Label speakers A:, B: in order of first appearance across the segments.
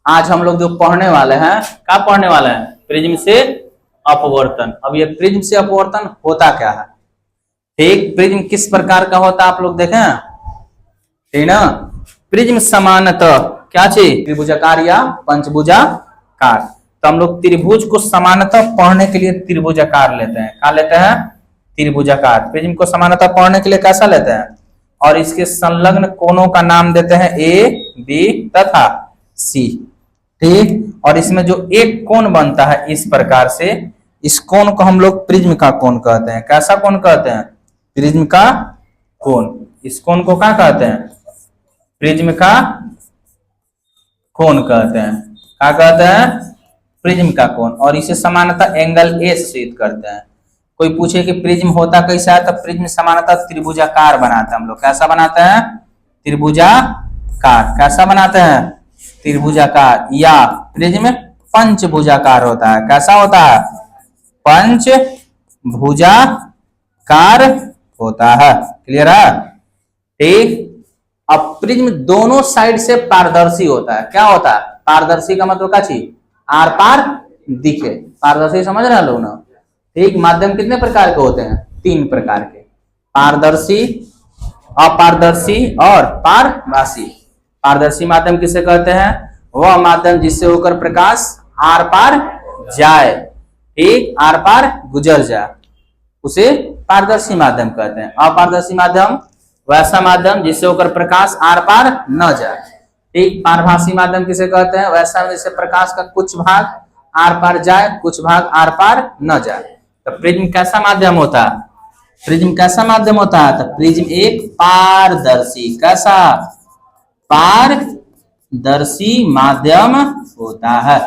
A: आज हम लोग जो पढ़ने वाले हैं, क्या पढ़ने वाले हैं? प्रिज्म से अपवर्तन। अब ये प्रिज्म से अपवर्तन होता क्या है? ठीक, प्रिज्म किस प्रकार का होता है आप लोग देखें, ठीक ना। प्रिज्म समानतः क्या चीज, त्रिभुजाकार या पंचभुजाकार। तो हम लोग त्रिभुज को समानतः पढ़ने के लिए त्रिभुजाकार लेते हैं। क्या लेते हैं? त्रिभुजाकार। प्रिज्म को समानतः पढ़ने के लिए कैसा लेते हैं? और इसके संलग्न कोणों का नाम देते हैं ए, बी तथा सी। ठीक, और इसमें जो एक कोण बनता है इस प्रकार से, इस कोण को हम लोग प्रिज्म का कोण कहते हैं। कैसा कोण कहते हैं? प्रिज्म का कोण। इस कोण को क्या कहते हैं? प्रिज्म का कोण कहते हैं। क्या कहते हैं? प्रिज्म का कोण। और इसे समानतः एंगल ए से सिद्ध करते हैं। कोई पूछे कि प्रिज्म होता कैसा है, तो प्रिज्म समानतः त्रिभुजाकार बनाते हैं हम लोग। कैसा बनाते हैं? त्रिभुजाकार। कैसा बनाते हैं? त्रिभुजाकार। या प्रिज्म पंचभुजाकार होता है। कैसा होता है? पंचभुजाकार होता है। क्लियर है? ठीक। अब प्रिज्म दोनों साइड से पारदर्शी होता है। क्या होता है? पारदर्शी का मतलब क्या चीज? आर पार दिखे। पारदर्शी समझ रहे हैं लोग ना। ठीक, माध्यम कितने प्रकार के होते हैं? 3 प्रकार के, पारदर्शी, अपारदर्शी और पारभासी। पारदर्शी माध्यम किसे कहते हैं? वह माध्यम जिससे होकर प्रकाश आर पार जाए। ठीक, आर पार गुजर जाए, उसे पारदर्शी माध्यम कहते हैं। अपारदर्शी माध्यम वैसा माध्यम जिससे होकर प्रकाश आर पार न जाए। ठीक, पारभासी माध्यम किसे कहते हैं? वैसा जिससे प्रकाश का कुछ भाग आर पार जाए, कुछ भाग आर पार न जाए। तो प्रिज्म कैसा माध्यम होता है? प्रिज्म कैसा माध्यम होता है? तो प्रिज्म एक पारदर्शी, कैसा? पारदर्शी माध्यम होता है।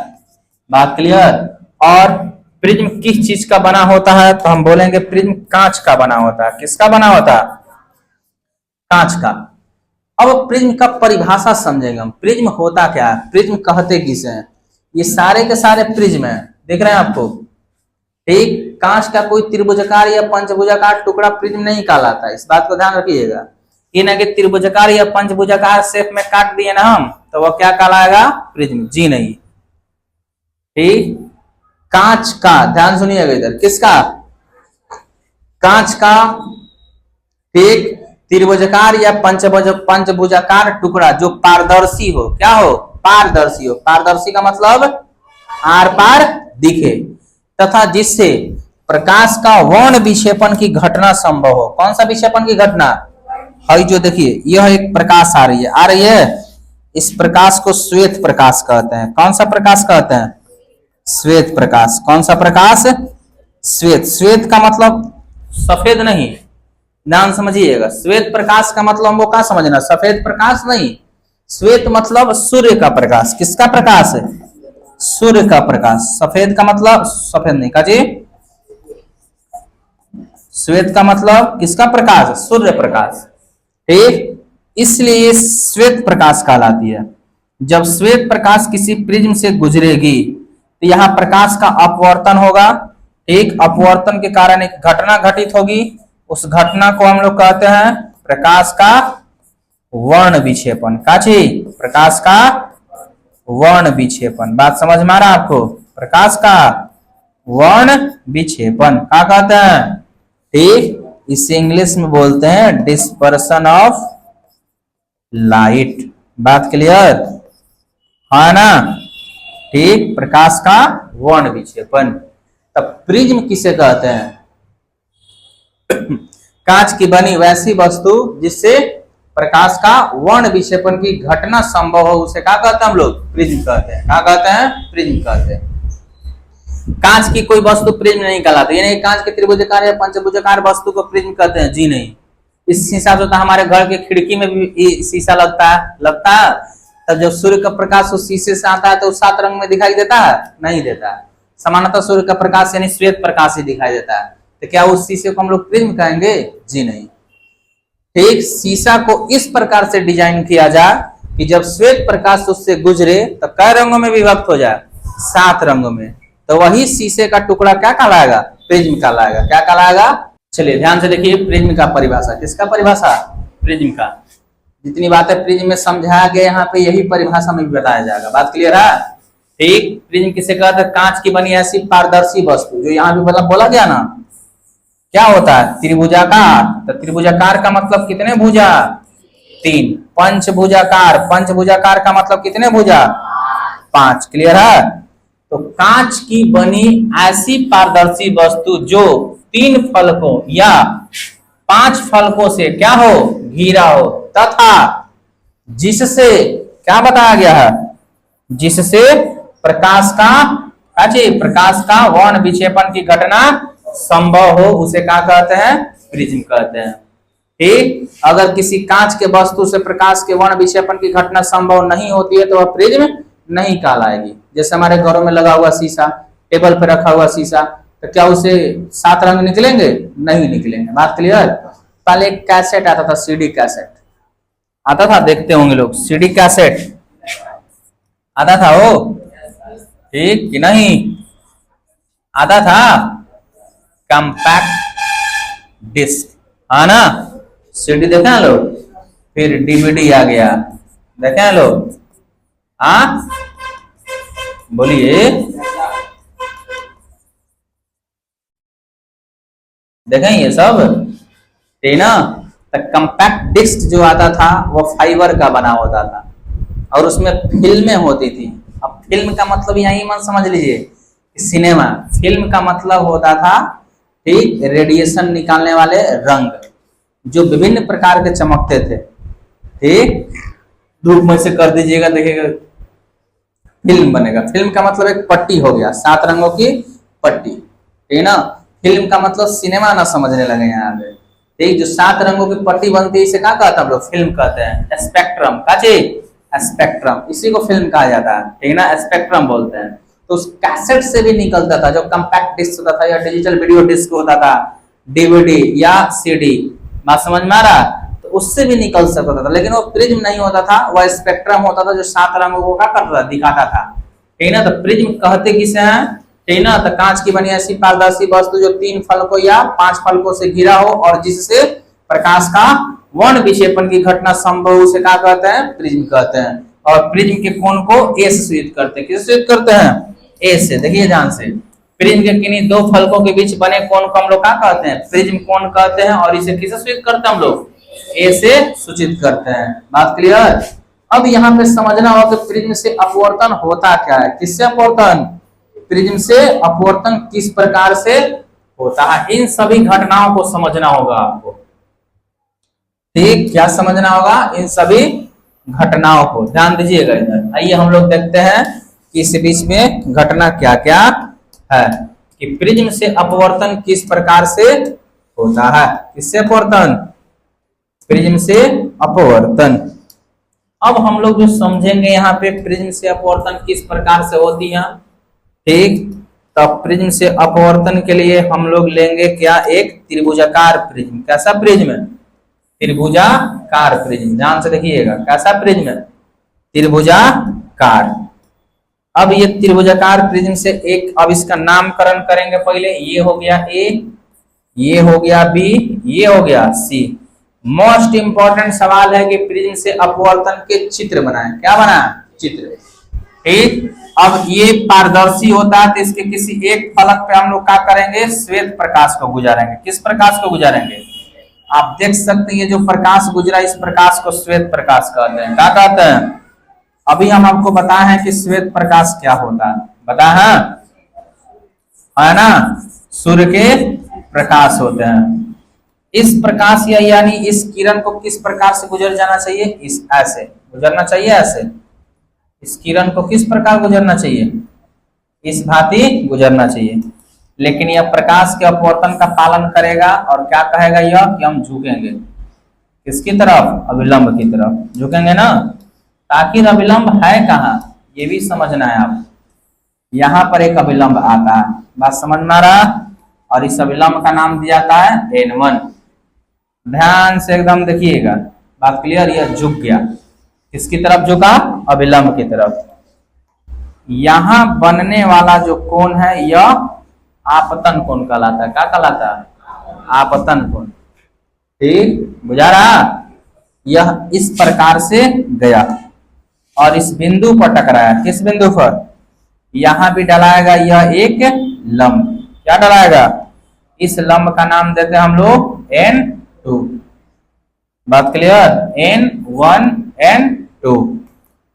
A: बात क्लियर? और प्रिज्म किस चीज का बना होता है? तो हम बोलेंगे प्रिज्म कांच का बना होता है। किसका बना होता है? कांच का। अब प्रिज्म का परिभाषा समझेंगे हम। प्रिज्म होता क्या है? प्रिज्म कहते किसे हैं? ये सारे के सारे प्रिज्म हैं, देख रहे हैं आपको। ठीक, कांच का कोई त्रिभुजाकार या पंचभुजाकार टुकड़ा प्रिज्म नहीं कहलाता। इस बात को ध्यान रखिएगा। इन्हें के त्रिभुजाकार या पंचभुजाकार शेप में काट दिए ना हम, तो वो क्या कहलाएगा? प्रिज्म। जी नहीं। ठीक, कांच का, ध्यान सुनिएगा इधर, किसका? कांच का। ठीक, त्रिभुजाकार या पंचभुजाकार टुकड़ा जो पारदर्शी हो। क्या हो? पारदर्शी हो। पारदर्शी का मतलब आर पार दिखे, तथा जिससे प्रकाश का वर्ण विक्षेपण की घटना संभव हो। कौन सा विक्षेपण की घटना? है जो देखिए, यह एक प्रकाश आ रही है। इस प्रकाश को श्वेत प्रकाश कहते हैं। कौन सा प्रकाश कहते हैं? श्वेत प्रकाश। कौन सा प्रकाश? श्वेत। श्वेत का मतलब सफेद नहीं, ध्यान समझिएगा। श्वेत प्रकाश का मतलब हमको क्या समझना? सफेद प्रकाश नहीं। श्वेत मतलब सूर्य का प्रकाश। किसका प्रकाश है? सूर्य का प्रकाश। सफेद का मतलब सफेद नहीं का जी। श्वेत का मतलब किसका प्रकाश? सूर्य प्रकाश। ठीक, इसलिए श्वेत प्रकाश कहलाती है। जब श्वेत प्रकाश किसी प्रिज्म से गुजरेगी तो यहाँ प्रकाश का अपवर्तन होगा। एक अपवर्तन के कारण एक घटना घटित होगी। उस घटना को हम लोग कहते हैं प्रकाश का वर्ण विक्षेपण। का चीज? प्रकाश का वर्ण विक्षेपण। बात समझ में आ रहा है आपको? प्रकाश का वर्ण विक्षेपण क्या कहते हैं? ठीक, इसे इंग्लिश में बोलते हैं डिस्पर्सन ऑफ लाइट। बात क्लियर है ना? ठीक, प्रकाश का वर्ण विक्षेपण। तब प्रिज्म किसे कहते हैं? कांच की बनी वैसी वस्तु जिससे प्रकाश का वर्ण विक्षेपण की घटना संभव हो, उसे क्या कहते हैं हम लोग? प्रिज्म कहते हैं। क्या कहते हैं? प्रिज्म कहते हैं। कांच की कोई वस्तु प्रिज्म नहीं कहलाती। यानी कांच के त्रिभुजाकार या पंचभुजाकार वस्तु को प्रिज्म कहते हैं? जी नहीं। इस शीशा जो था हमारे घर के खिड़की में भी शीशा लगता है। तब जब सूर्य का प्रकाश उस शीशे से आता है तो 7 रंग में दिखाई देता है? नहीं देता है। समानतः सूर्य का प्रकाश यानी श्वेत प्रकाश ही दिखाई देता है। तो क्या उस शीशे को हम लोग प्रिज्म कहेंगे? जी नहीं। ठीक, शीशा को इस प्रकार से डिजाइन किया जाए कि जब श्वेत प्रकाश उससे गुजरे तो कई रंगों में विभक्त हो जाए? 7 रंगों में। तो वही शीशे का टुकड़ा क्या कहलाएगा? प्रिज्म कहलाएगा। क्या कहलाएगा? चलिए ध्यान से देखिए प्रिज्म का परिभाषा। किसका परिभाषा? प्रिज्म का। जितनी बातें प्रिज्म में समझाया गया यहाँ पे यही परिभाषा में भी बताया जाएगा। बात क्लियर है? ठीक। प्रिज्म किसे कहते हैं? कांच की बनी ऐसी पारदर्शी वस्तु, जो यहाँ भी बोला गया ना, क्या होता है? त्रिभुजाकार। तो त्रिभुजाकार का मतलब कितने भुजा? 3। पंचभुजाकार, पंचभुजाकार का मतलब कितने भुजा? 5। क्लियर है? तो कांच की बनी ऐसी पारदर्शी वस्तु जो 3 फलकों या 5 फलकों से क्या हो? घिरा हो, तथा जिससे क्या बताया गया है? जिससे प्रकाश का वर्ण विक्षेपण की घटना संभव हो, उसे क्या कहते हैं? प्रिज्म कहते हैं। ठीक। अगर किसी कांच के वस्तु से प्रकाश के वर्ण विक्षेपण की घटना संभव नहीं होती है तो वह प्रिज्म नहीं कहलाएगी। जैसे हमारे घरों में लगा हुआ शीशा, टेबल पर रखा हुआ शीशा, तो क्या उसे 7 रंग निकलेंगे? नहीं निकलेंगे। बात क्लियर? पहले एक कैसेट आता था, सीडी कैसेट आता था, देखते होंगे लोग, सीडी कैसेट आता था वो, ठीक कि नहीं? आता था। कॉम्पैक्ट डिस्क, है ना? सीडी देखे हैं लोग, फिर डीवीडी आ गया, देखे हैं लोग? हाँ बोलिए, देखें ये सब, ठीक ना? तो कॉम्पैक्ट डिस्क जो आता था वो फाइबर का बना होता था और उसमें फिल्में होती थी। अब फिल्म का मतलब यही मत समझ लीजिए, सिनेमा। फिल्म का मतलब होता था, ठीक, रेडिएशन निकालने वाले रंग जो विभिन्न प्रकार के चमकते थे। ठीक, धूप में से कर दीजिएगा, देखिएगा फिल्म बनेगा। फिल्म का मतलब एक पट्टी हो गया, 7 रंगों की पट्टी, ठीक ना? फिल्म का मतलब सिनेमा ना समझने लगे यहाँ पे, ठीक। जो 7 रंगों की पट्टी बनती है इसे क्या कहते हैं हम लोग? फिल्म कहते हैं। स्पेक्ट्रम, का चीज? स्पेक्ट्रम, इसी को फिल्म कहा जाता है, ठीक ना? स्पेक्ट्रम बोलते हैं। तो उस कैसेट से भी निकलता था, जो कॉम्पैक्ट डिस्क होता था या डिजिटल वीडियो डिस्क होता था, डीवीडी या सीडी, बात समझ में आ रहा? तो उससे भी निकल सकता था, लेकिन वो प्रिज्म नहीं होता था, वह स्पेक्ट्रम होता था जो 7 रंगों को क्या करता था? दिखाता था, ठीक ना? तो प्रिज्म कहते किसे हैं? ठीक ना? तो कांच की बनी ऐसी पारदर्शी वस्तु जो 3 फलकों या 5 फलकों से घिरा हो और जिससे प्रकाश का वर्ण विक्षेपण की घटना संभव, उसे क्या कहते हैं? प्रिज्म कहते हैं। और प्रिज्म के कोण को ए से सूचित करते हैं। किससे सूचित करते हैं? ए से। देखिए ध्यान से, प्रिज्म के किन्हीं 2 फलकों के बीच बने कोण को हम लोग क्या कहते हैं? प्रिज्म कोण कहते हैं। और इसे किससे सूचित करते हैं हम लोग? ए से सूचित करते हैं। बात क्लियर? अब यहाँ पे समझना होगा कि प्रिज्म से अपवर्तन होता क्या है। किससे अपवर्तन? प्रिज्म से अपवर्तन किस प्रकार से होता है, इन सभी घटनाओं को समझना होगा आपको। ठीक, क्या समझना होगा? इन सभी घटनाओं को। ध्यान दीजिएगा इधर। आइए हम लोग देखते हैं कि इस बीच में घटना क्या क्या है, कि प्रिज्म से अपवर्तन किस प्रकार से होता है। किससे अपवर्तन? प्रिज्म से अपवर्तन। अब हम लोग जो समझेंगे यहाँ पे प्रिज्म से अपवर्तन किस प्रकार से होती है, ठीक। तो प्रिज्म से अपवर्तन के लिए हम लोग लेंगे क्या? एक त्रिभुजाकार प्रिज्म। कैसा प्रिज्म? त्रिभुजाकार प्रिज्म। ध्यान से देखिएगा, कैसा प्रिज्म? त्रिभुजाकार। अब ये त्रिभुजाकार प्रिज्म से एक, अब इसका नामकरण करेंगे पहले। ये हो गया ए, ये हो गया बी, ये हो गया सी। मोस्ट इंपॉर्टेंट सवाल है कि प्रिज्म से अपवर्तन के चित्र बनाए। क्या बनाए? चित्र, ठीक। अब ये पारदर्शी होता है तो इसके किसी एक फलक पे हम लोग क्या करेंगे? श्वेत प्रकाश को गुजारेंगे। किस प्रकाश को गुजारेंगे? आप देख सकते हैं ये जो प्रकाश गुजरा, इस प्रकाश को श्वेत प्रकाश कहते हैं। क्या कहते हैं? अभी हम आपको बताए हैं कि श्वेत प्रकाश क्या होता है, बताए है ना? सूर्य के प्रकाश होते हैं। इस प्रकाश या यानी इस किरण को किस प्रकार से गुजर जाना चाहिए? इस ऐसे गुजरना चाहिए, ऐसे। इस किरण को किस प्रकार गुजरना चाहिए? इस भांति गुजरना चाहिए। लेकिन यह प्रकाश के अपवर्तन का पालन करेगा और क्या कहेगा यह? कि हम झुकेंगे किसकी तरफ? अभिलंब की तरफ झुकेंगे ना। ताकि अभिलंब है कहाँ, ये भी समझना है आप। यहाँ पर एक अभिलंब आता है, बात समझ में आ रहा? और इस अभिलंब का नाम दिया जाता है N1। ध्यान से एकदम देखिएगा, बात क्लियर? यह झुक गया, किसकी तरफ झुका? अभिलंब की तरफ। यहां बनने वाला जो कोण है यह आपतन कोण कहलाता है। क्या कहलाता है? आपतन कोण। ठीक, बुझा रहा? यह इस प्रकार से गया और इस बिंदु पर टकराया। किस बिंदु पर? यहां भी डलाएगा यह एक लंब। क्या डलाएगा? इस लंब का नाम देते हैं हम लोग N2। बात क्लियर? N1 N2।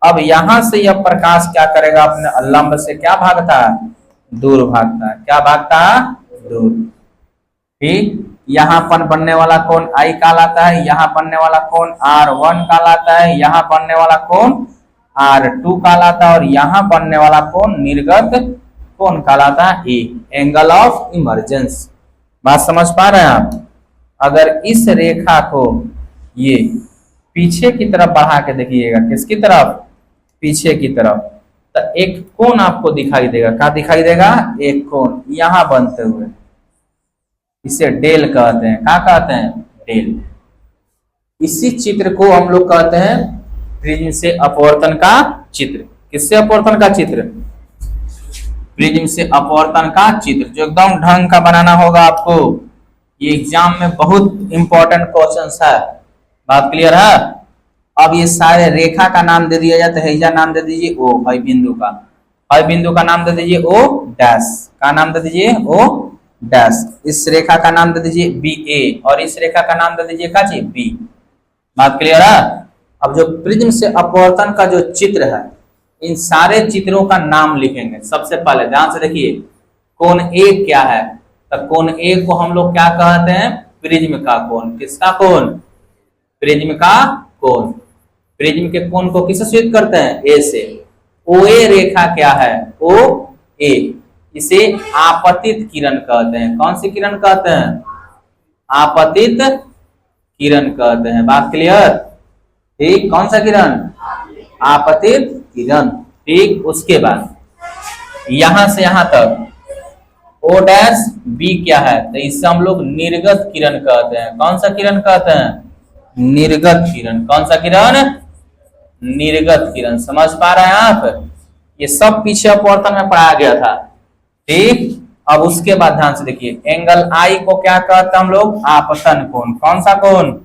A: अब यहां से यह प्रकाश क्या करेगा? अपने लंब से क्या भागता है? दूर भागता है। क्या भागता है? दूर। ठीक, यहां पर बनने वाला कोण I कहलाता है, यहां बनने वाला कोण R1 कहलाता है, यहां बनने वाला कोण R2 कहलाता है और यहां बनने वाला कोण निर्गत कोण कहलाता है A, एंगल ऑफ इमर्जेंस। बात समझ पा रहे हैं आप? अगर इस रेखा को ये पीछे की तरफ बढ़ा के देखिएगा, किसकी तरफ? पीछे की तरफ, तो एक कोण आपको दिखाई देगा। क्या दिखाई देगा? एक कोण यहां बनते हुए, इसे डेल कहते हैं। क्या कहते हैं? डेल। इसी चित्र को हम लोग कहते हैं प्रिज्म से अपवर्तन का चित्र। किससे अपवर्तन का चित्र? प्रिज्म से अपवर्तन का चित्र, जो एकदम ढंग का बनाना होगा आपको। ये एग्जाम में बहुत इंपॉर्टेंट क्वेश्चन है। बात क्लियर है? अब ये सारे रेखा का नाम दे दिया जाता है। हैजा नाम दे दीजिए O, भाई बिंदु का। भाई बिंदु का नाम दे दीजिए O डैश। का नाम दे दीजिए O डैश। इस रेखा का नाम दे दीजिए BA और इस रेखा का नाम दे दीजिए क्या जी? B। बात क्लियर है? अब जो प्रिज्म से अपवर्तन का जो चित्र है, इन सारे चित्रों का नाम लिखेंगे। सबसे पहले ध्यान से देखिए, कोण A क्या है? तो कोण A को हम लोग क्या कहते हैं? प्रिज्म का कोण। किसका कोण? प्रिज्म का कोण। प्रिज्म के कोण को किससे सूचित करते हैं? A से। OA रेखा क्या है? OA, इसे आपतित किरण कहते हैं। कौन सी किरण कहते हैं? आपतित किरण कहते हैं। बात क्लियर? ठीक, कौन सा किरण? आपतित किरण। ठीक, उसके बाद यहां से यहां तक O डैश B क्या है? तो इससे हम लोग निर्गत किरण कहते हैं। कौन सा किरण कहते हैं? निर्गत किरण। कौन सा किरण? निर्गत किरण। समझ पा रहे हैं आप? ये सब पीछे अपवर्तन में पढ़ाया गया था। ठीक, अब उसके बाद ध्यान से देखिए, एंगल I को क्या कहते हैं हम लोग? आपतन कोण। कौन सा कोण?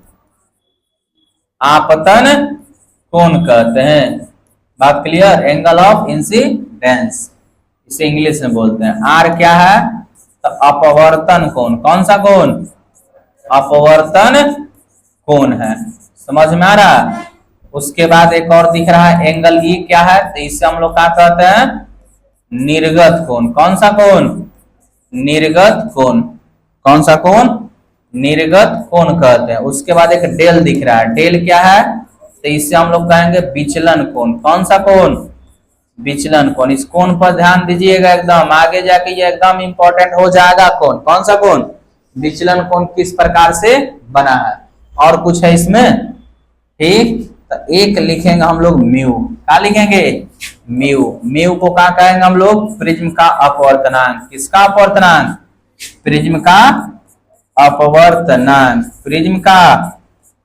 A: आपतन कोण कहते हैं। बात क्लियर? एंगल ऑफ इंसिडेंस, इसे इंग्लिश में बोलते हैं। R क्या है? तो अपवर्तन कोण। कौन सा कोण? अपवर्तन कोण है। समझ में आ रहा? उसके बाद एक और दिख रहा है एंगल E क्या है? तो इससे हम लोग क्या कहते हैं? निर्गत कोण। कौन सा कोण? निर्गत कोण। कौन सा कोण? निर्गत कोण कहते हैं। उसके बाद एक डेल दिख रहा है। डेल क्या है? तो इससे हम लोग कहेंगे विचलन कोण। कौन सा कोण? विचलन कोण। इस कोण पर ध्यान दीजिएगा, एकदम आगे जाके ये एकदम इंपॉर्टेंट हो जाएगा। कोण, कौन सा कोण? विचलन कोण किस प्रकार से बना है? और कुछ है इसमें? ठीक, तो एक लिखेंगे हम लोग म्यू। क्या लिखेंगे? म्यू। म्यू को क्या कहेंगे हम लोग? प्रिज्म का अपवर्तनांक। किसका अपवर्तनांक? प्रिज्म का अपवर्तनांक। प्रिज्म का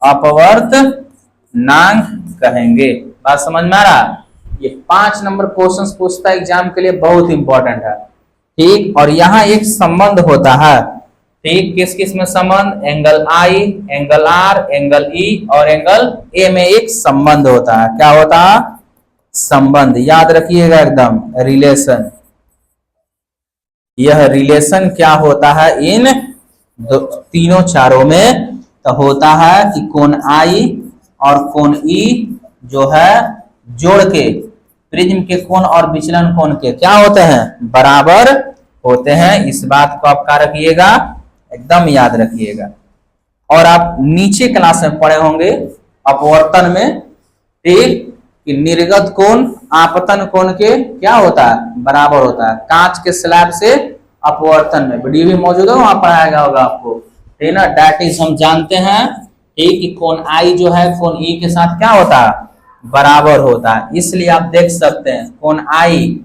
A: अपवर्तनांक कहेंगे। बात समझ में आ रहा? ये 5 नंबर क्वेश्चन पूछता है एग्जाम के लिए, बहुत इंपॉर्टेंट है। ठीक, और यहाँ एक संबंध होता है। ठीक, किस किस में संबंध? Angle I, angle R, angle E और एंगल A में एक संबंध होता है। क्या होता है? संबंध। याद रखिएगा एकदम, रिलेशन। यह रिलेशन क्या होता है इन तीनों चारों में? तो होता है कि कोण I और कोण E जो है जोड़ के प्रिज्म के कोण और विचलन कोण के क्या होते हैं? बराबर होते हैं। इस बात को आप क्या रखिएगा? एकदम याद रखिएगा। और आप नीचे क्लास में पढ़े होंगे अपवर्तन में, ठीक, कि निर्गत कोण आपतन कोण के क्या होता है? बराबर होता है। कांच के स्लैब से अपवर्तन में वीडियो भी मौजूद है, वहां पढ़ाया गया होगा आपको। ठीक ना? दैट इज हम जानते हैं, ठीक, कि कोण I जो है कोण E के साथ क्या होता है? बराबर होता है। इसलिए आप देख सकते हैं कोण I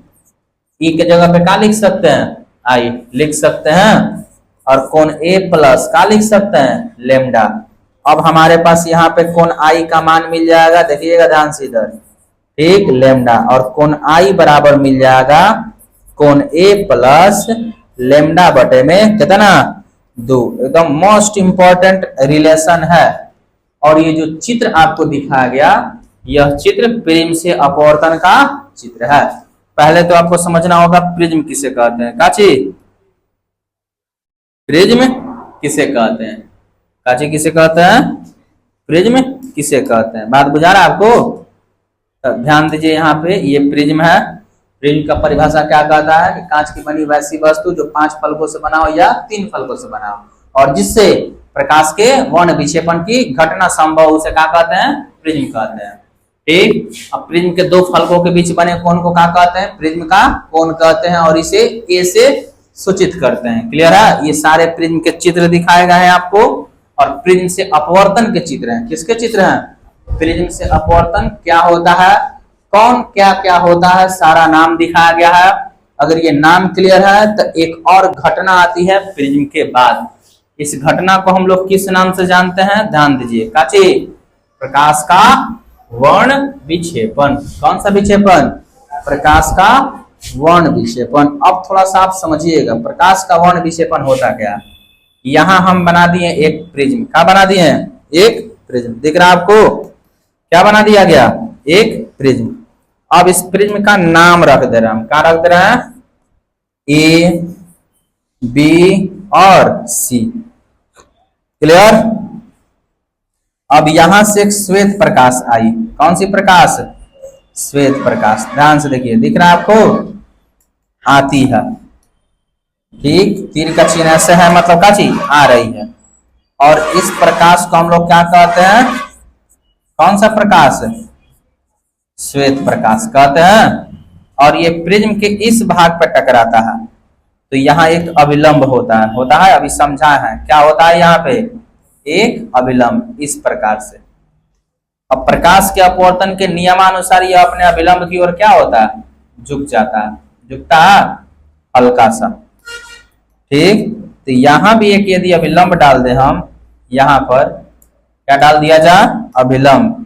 A: E के जगह पे क्या लिख सकते हैं? I लिख सकते हैं। और कोण A प्लस क्या लिख सकते हैं? लेमडा। अब हमारे पास यहाँ पे कोण I का मान मिल जाएगा, देखिएगा ध्यान से इधर, ठीक, लेमडा। और कोण I बराबर मिल जाएगा कोण A प्लस लेमडा बटे में कितना? 2। एकदम मोस्ट इंपॉर्टेंट रिलेशन है। और ये जो चित्र आपको दिखाया गया, यह चित्र प्रिज्म से अपवर्तन का चित्र है। पहले तो आपको समझना होगा प्रिज्म किसे कहते हैं। काची प्रिज्म किसे कहते हैं? काची किसे कहते हैं? प्रिज्म किसे कहते हैं? बात बुझा रहा है आपको? तो ध्यान दीजिए, यहाँ पे ये प्रिज्म है। प्रिज्म का परिभाषा क्या कहता है कि कांच की बनी वैसी वस्तु जो 5 फलकों से बना हो या 3 फलकों से बना हो और जिससे प्रकाश के वर्ण विक्षेपण की घटना संभव, उसे क्या कहते हैं? प्रिज्म कहते हैं। ठीक, अब प्रिज्म के 2 फलकों के बीच बने कोण को क्या कहते हैं? प्रिज्म का कोण कहते हैं और इसे ए से सूचित करते हैं। क्लियर है? ये सारे प्रिज्म के चित्र दिखाए गए हैं आपको और प्रिज्म से अपवर्तन के चित्र हैं। किसके चित्र हैं? प्रिज्म से अपवर्तन क्या होता है, कौन क्या क्या होता है, सारा नाम दिखाया गया है। अगर ये नाम क्लियर है तो एक और घटना आती है प्रिज्म के बाद। इस घटना को हम लोग किस नाम से जानते हैं? ध्यान दीजिए, काची प्रकाश का वर्ण विक्षेपण। कौन सा विक्षेपण? प्रकाश का वर्ण विक्षेपण। अब थोड़ा सा आप समझिएगा प्रकाश का वर्ण विक्षेपण होता क्या। यहां हम बना दिए एक प्रिज्म। क्या बना दिए? एक प्रिज्म। दिख रहा है आपको? क्या बना दिया गया? एक प्रिज्म। अब इस प्रिज्म का नाम रख दे रहे हैं हम। क्या रख दे रहे हैं? ए, बी और सी। क्लियर? अब यहां से एक श्वेत प्रकाश आई। कौन सी प्रकाश? श्वेत प्रकाश। ध्यान से देखिए, दिख रहा है आपको? आती है। ठीक, तीर का चिन्ह ऐसे है, मतलब का चीज आ रही है। और इस प्रकाश को हम लोग क्या कहते हैं? कौन सा प्रकाश? श्वेत प्रकाश कहते हैं। और ये प्रिज्म के इस भाग पर टकराता है तो यहाँ एक अभिलंब होता है। अभी समझा है क्या होता है? यहाँ पे एक अभिलंब इस प्रकार से। अब प्रकाश के अपवर्तन के नियमानुसार यह अपने अभिलंब की ओर क्या होता है? झुक जाता है। झुकता है हल्का सा। ठीक, तो यहां भी एक यदि अभिलंब डाल दे हम, यहां पर क्या डाल दिया जाए? अभिलंब।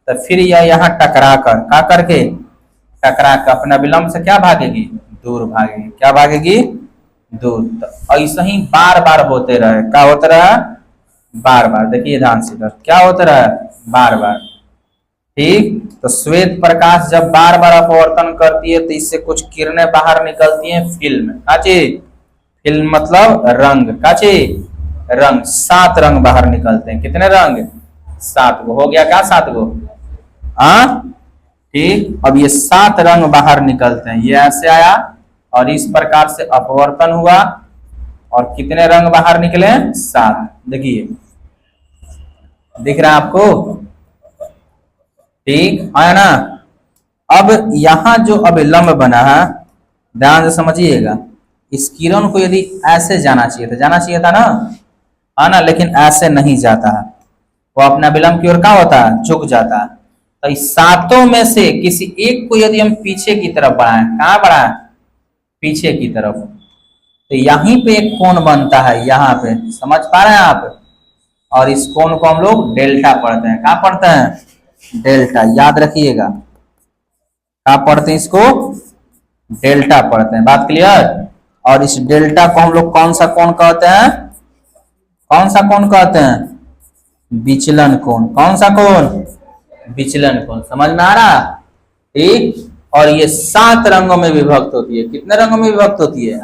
A: तो फिर यह यहाँ टकरा कर क्या करके टकरा कर अपने अभिलंब से क्या भागेगी? दूर भागेगी। क्या भागेगी? दूर। तो ऐसे ही बार बार होते रहे। क्या होता रहा? बार बार। देखिए ध्यान से, क्या होता रहा? बार बार। ठीक, तो श्वेत प्रकाश जब बार बार अपवर्तन करती है तो इससे कुछ किरणें बाहर निकलती हैं। फिल्म काची, फिल्म मतलब रंग। काची रंग। 7 रंग बाहर निकलते हैं। कितने रंग? 7 गो। हो गया क्या? 7 गो। ठीक, अब ये 7 रंग बाहर निकलते हैं। ये ऐसे आया और इस प्रकार से अपवर्तन हुआ और कितने रंग बाहर निकले? 7। देखिए, दिख रहा है आपको? ठीक है ना? अब यहां जो अभिलंब बना है, ध्यान से समझिएगा, इस किरण को यदि ऐसे जाना चाहिए था ना, है ना, लेकिन ऐसे नहीं जाता है। वो अपने अभिलंब की ओर क्या होता है? झुक जाता है। तो इस 7 में से किसी एक को यदि हम पीछे की तरफ बढ़ाएं, कहां बढ़ाएं? पीछे की तरफ, तो यहीं पे एक कोण बनता है। यहाँ पे समझ पा रहे हैं आप? और इस कोण को हम लोग डेल्टा पढ़ते हैं। क्या पढ़ते हैं? डेल्टा। याद रखिएगा, क्या पढ़ते हैं? इसको डेल्टा पढ़ते हैं। बात क्लियर? और इस डेल्टा को हम लोग कौन सा कोण कहते हैं? कौन सा कोण कहते हैं? विचलन कोण। कौन सा कोण? विचलन कोण। समझ में आ रहा? ठीक, और ये 7 रंगों में विभक्त होती है। कितने रंगों में विभक्त होती है?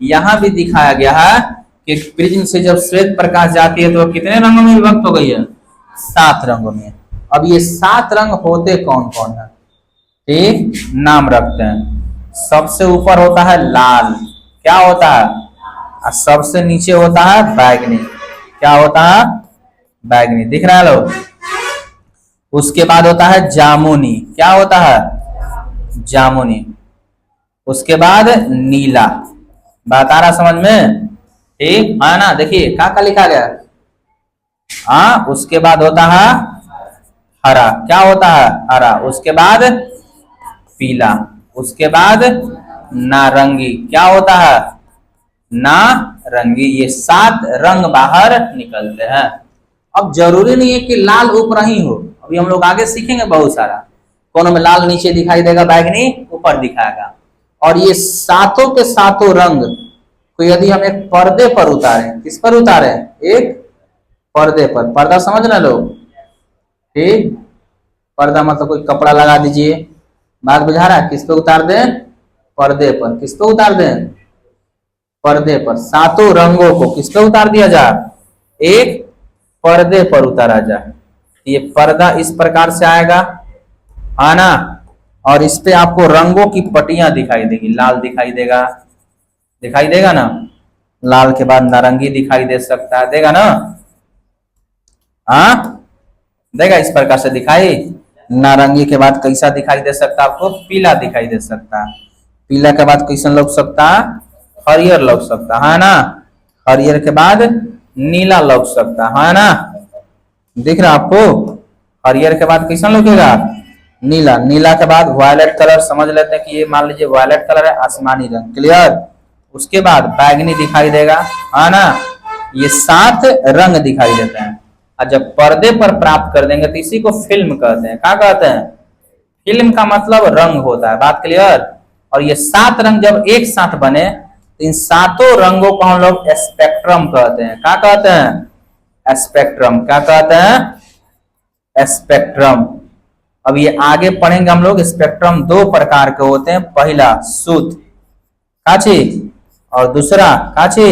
A: यहां भी दिखाया गया है कि प्रिज्म से जब श्वेत प्रकाश जाती है तो कितने रंगों में विभक्त हो गई है? 7 रंगों में। अब ये 7 रंग होते कौन कौन है? ठीक, नाम रखते हैं। सबसे ऊपर होता है लाल। क्या होता है? और सबसे नीचे होता है बैगनी। क्या होता है? बैगनी। दिख रहा है लोग? उसके बाद होता है जामुनी। क्या होता है? जामुनी। उसके बाद नीला। बात आ रहा समझ में? ठीक है ना? देखिए क्या लिखा गया? उसके बाद होता है हरा। क्या होता है? हरा। उसके बाद पीला। उसके बाद नारंगी। क्या होता है? नारंगी। ये 7 रंग बाहर निकलते हैं। अब जरूरी नहीं है कि लाल ऊपर ही हो, अभी हम लोग आगे सीखेंगे बहुत सारा। कोनो में लाल नीचे दिखाई देगा, बैगनी ऊपर दिखाएगा। और ये 7 के 7 रंग को यदि हम एक पर्दे पर उतारें, किस पर उतारें? एक पर्दे पर। पर्दा समझ रहे लोग? ठीक, पर्दा मतलब कोई कपड़ा लगा दीजिए, बात बुझा रहा है। किस पे उतार दें? पर्दे पर। किस पे उतार दें? पर्दे पर। सातों रंगों को किस पे उतार दिया जाए? एक पर्दे पर उतारा जाए। ये पर्दा इस प्रकार से आएगा, है ना, और इस पे आपको रंगों की पट्टियां दिखाई देगी। लाल दिखाई देगा, दिखाई देगा ना, लाल के बाद नारंगी दिखाई दे सकता है, देगा ना, हाँ देगा, इस प्रकार से दिखाई। नारंगी के बाद कैसा दिखाई दे सकता है आपको? पीला दिखाई दे सकता है। पीला के बाद कैसा लग सकता है? हरियर लग सकता है ना। हरियर के बाद नीला लग सकता है ना, दिख रहा आपको? हरियर के बाद कैसा लगेगा? नीला। नीला के बाद वायलेट कलर, समझ लेते हैं कि ये मान लीजिए वायलेट कलर है, आसमानी रंग, क्लियर। उसके बाद बैगनी दिखाई देगा, है ना। ये 7 रंग दिखाई देते हैं। और जब पर्दे पर प्राप्त कर देंगे तो इसी को फिल्म कहते हैं। क्या कहते हैं? फिल्म का मतलब रंग होता है, बात क्लियर। और ये 7 रंग जब एक साथ बने तो इन 7 रंगों को हम लोग स्पेक्ट्रम कहते हैं। क्या कहते हैं? स्पेक्ट्रम। क्या कहते हैं? स्पेक्ट्रम। अब ये आगे पढ़ेंगे हम लोग। स्पेक्ट्रम 2 प्रकार के होते हैं। पहला शुद्ध, काची, और दूसरा काची,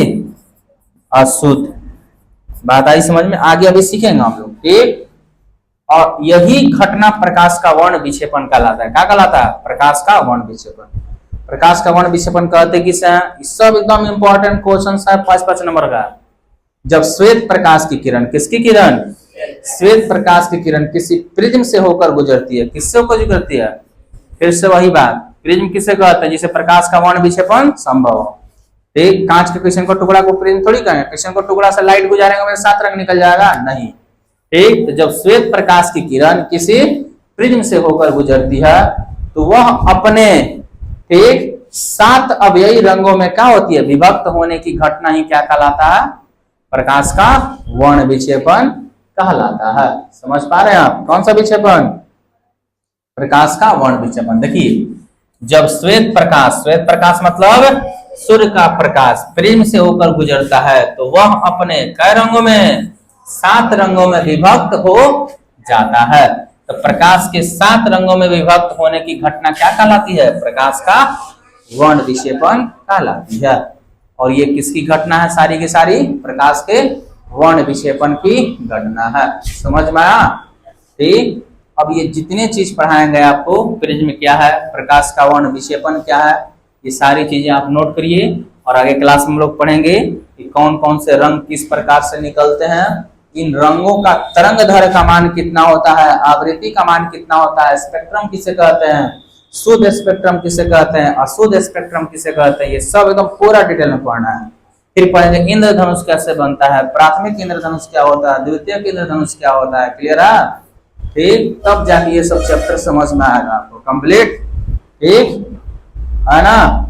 A: अशुद्ध। बात आई समझ में? आगे अभी सीखेंगे हम लोग, ठीक। और यही घटना प्रकाश का वर्ण विक्षेपण कहलाता है। क्या कहलाता है? प्रकाश का वर्ण विक्षेपण। प्रकाश का वर्ण विक्षेपण कहते किसे हैं? सब एकदम इंपॉर्टेंट क्वेश्चन है 5 नंबर का। जब श्वेत प्रकाश की किरण, किसकी किरण? श्वेत प्रकाश की किरण किसी प्रिज्म से होकर गुजरती है। किससे होकर गुजरती है? फिर से वही बात, प्रिज्म किसे कहते हैं? जिसे प्रकाश का वर्ण विक्षेपण संभव हो। ठीक, कांच के क्वेश्चन को टुकड़ा को प्रिज्म थोड़ी कहेंगे। क्वेश्चन को टुकड़ा से लाइट गुजारेंगे, मेरे 7 रंग निकल जाएगा? नहीं। ठीक, तो जब श्वेत प्रकाश की किरण किसी प्रिज्म से होकर गुजरती है तो वह अपने, ठीक, 7 अवयवी रंगों में क्या होती है? विभक्त होने की घटना ही क्या कहलाता है? प्रकाश का वर्ण विक्षेपण कहलाता है। समझ पा रहे हैं आप? कौन सा विक्षेपण? प्रकाश का वर्ण विक्षेपण। देखिए, जब श्वेत प्रकाश मतलब सूर्य का प्रकाश प्रिज्म से होकर गुजरता है तो वह अपने कई रंगों में? 7 रंगों में विभक्त हो जाता है। तो प्रकाश के 7 रंगों में विभक्त होने की घटना क्या कहलाती है? प्रकाश का वर्ण विक्षेपण कहलाती है। और ये किसकी घटना है? सारी की सारी प्रकाश के वर्ण विक्षेपण की घटना है। समझ में आया? ठीक। अब ये जितने चीज पढ़ाएंगे आपको, प्रिज्म क्या है, प्रकाश का वर्ण विक्षेपण क्या है, ये सारी चीजें आप नोट करिए। और आगे क्लास में हम लोग पढ़ेंगे कि कौन कौन से रंग किस प्रकार से निकलते हैं, इन रंगों का तरंग दैर्घ्य का मान कितना होता है, आवृत्ति का मान कितना होता है, स्पेक्ट्रम किसे कहते हैं, शुद्ध स्पेक्ट्रम किसे कहते हैं, अशुद्ध स्पेक्ट्रम किसे कहते हैं, ये सब एकदम पूरा डिटेल में पढ़ना है। फिर पढ़ेंगे इंद्रधनुष कैसे बनता है, प्राथमिक इंद्रधनुष क्या होता है, द्वितीयक इंद्रधनुष क्या होता है, क्लियर है? ठीक, तब जाके ये सब चैप्टर समझ में आएगा आपको कंप्लीट। ठीक है ना?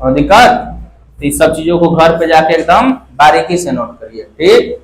A: और दिक्कत, तो इस सब चीजों को घर पे जाके एकदम बारीकी से नोट करिए। ठीक।